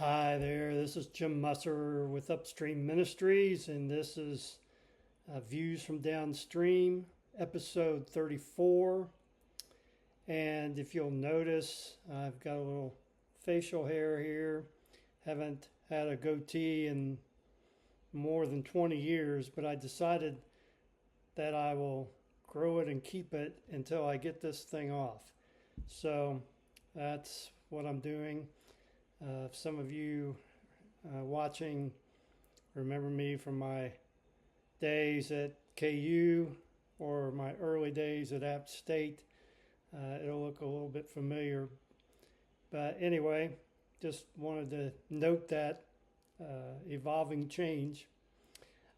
Hi there, this is Jim Musser with Upstream Ministries, and this is Views from Downstream, episode 34. And if you'll notice, I've got a little facial hair here. Haven't had a goatee in more than 20 years, but I decided that I will grow it and keep it until I get this thing off. So that's what I'm doing. If some of you watching remember me from my days at KU or my early days at App State, it'll look a little bit familiar. But anyway, just wanted to note that evolving change.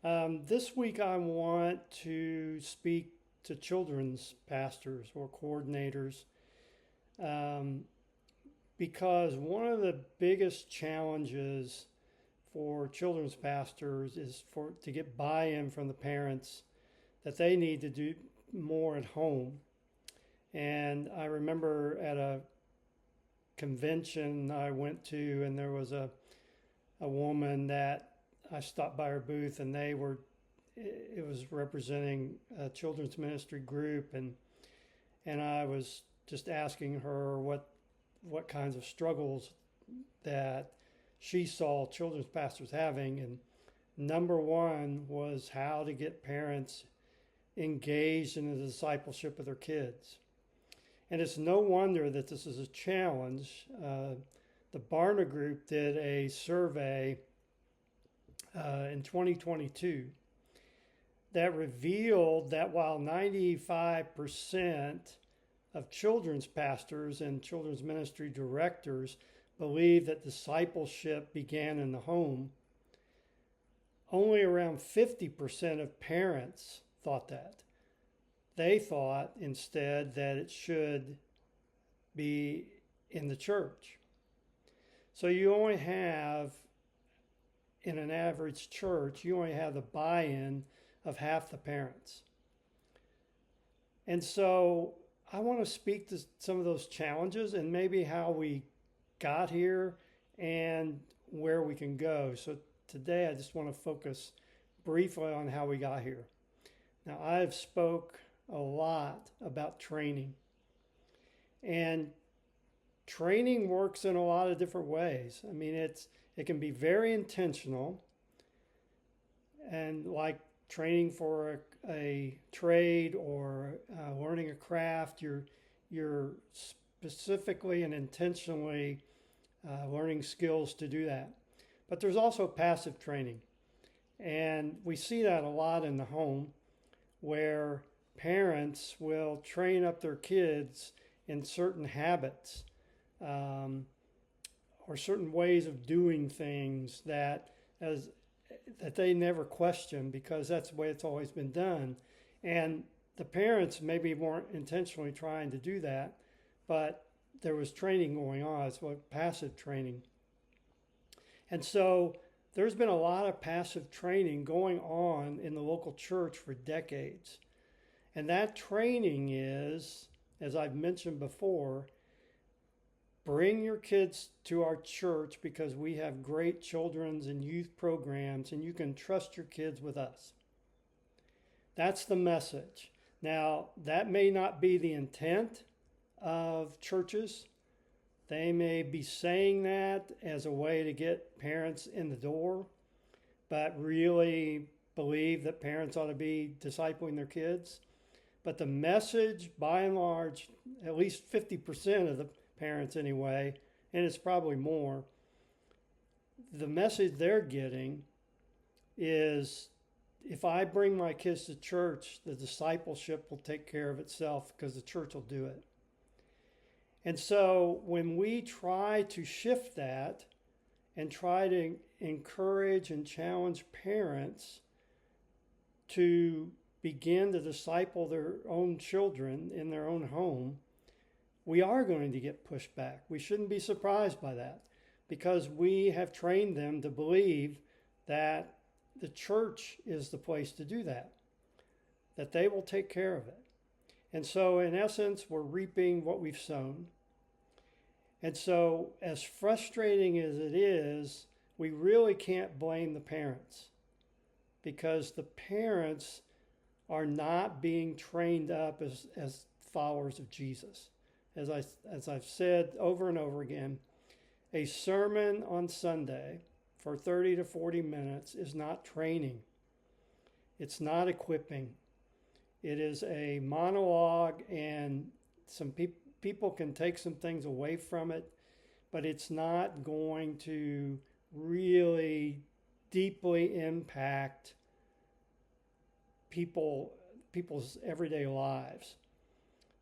This week, I want to speak to children's pastors or coordinators. Because one of the biggest challenges for children's pastors is to get buy-in from the parents that they need to do more at home. And I remember at a convention I went to, and there was a woman that I stopped by her booth, and it was representing a children's ministry group, and I was just asking her what kinds of struggles that she saw children's pastors having. And number one was how to get parents engaged in the discipleship of their kids. And it's no wonder that this is a challenge. The Barna Group did a survey in 2022 that revealed that while 95% of children's pastors and children's ministry directors believe that discipleship began in the home, only around 50% of parents thought that. They thought instead that it should be in the church. So you only have, in an average church, you only have the buy-in of half the parents. And so I want to speak to some of those challenges and maybe how we got here and where we can go. So today I just want to focus briefly on how we got here. Now, I've spoke a lot about training, and training works in a lot of different ways. I mean, it can be very intentional, and like training for a trade or learning a craft, you're specifically and intentionally learning skills to do that. But there's also passive training, and we see that a lot in the home, where parents will train up their kids in certain habits or certain ways of doing things that they never question because that's the way it's always been done. And the parents maybe weren't intentionally trying to do that, but there was training going on. It's like passive training. And so there's been a lot of passive training going on in the local church for decades. And that training is, as I've mentioned before, bring your kids to our church because we have great children's and youth programs, and you can trust your kids with us. That's the message. Now, that may not be the intent of churches. They may be saying that as a way to get parents in the door, but really believe that parents ought to be discipling their kids. But the message, by and large, at least 50% of the parents anyway, and it's probably more, the message they're getting is if I bring my kids to church, the discipleship will take care of itself because the church will do it. And so when we try to shift that and try to encourage and challenge parents to begin to disciple their own children in their own home, we are going to get pushback. We shouldn't be surprised by that because we have trained them to believe that the church is the place to do that they will take care of it. And so in essence, we're reaping what we've sown. And so, as frustrating as it is, we really can't blame the parents because the parents are not being trained up as followers of Jesus. As I've said over and over again, a sermon on Sunday for 30 to 40 minutes is not training. It's not equipping. It is a monologue, and some people can take some things away from it, but it's not going to really deeply impact people's everyday lives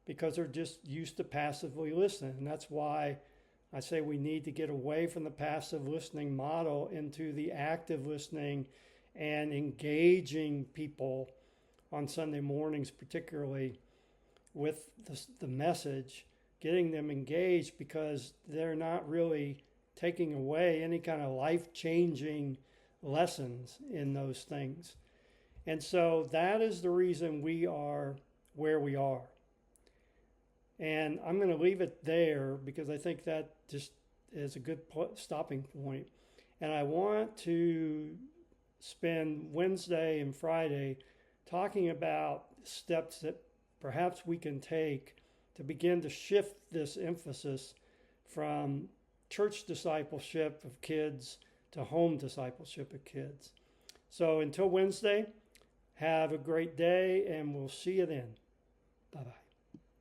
because they're just used to passively listening. And that's why I say we need to get away from the passive listening model into the active listening and engaging people on Sunday mornings, particularly with the message, getting them engaged because they're not really taking away any kind of life-changing lessons in those things. And so that is the reason we are where we are. And I'm going to leave it there because I think that just is a good stopping point. And I want to spend Wednesday and Friday talking about steps that perhaps we can take to begin to shift this emphasis from church discipleship of kids to home discipleship of kids. So until Wednesday, have a great day, and we'll see you then. Bye-bye.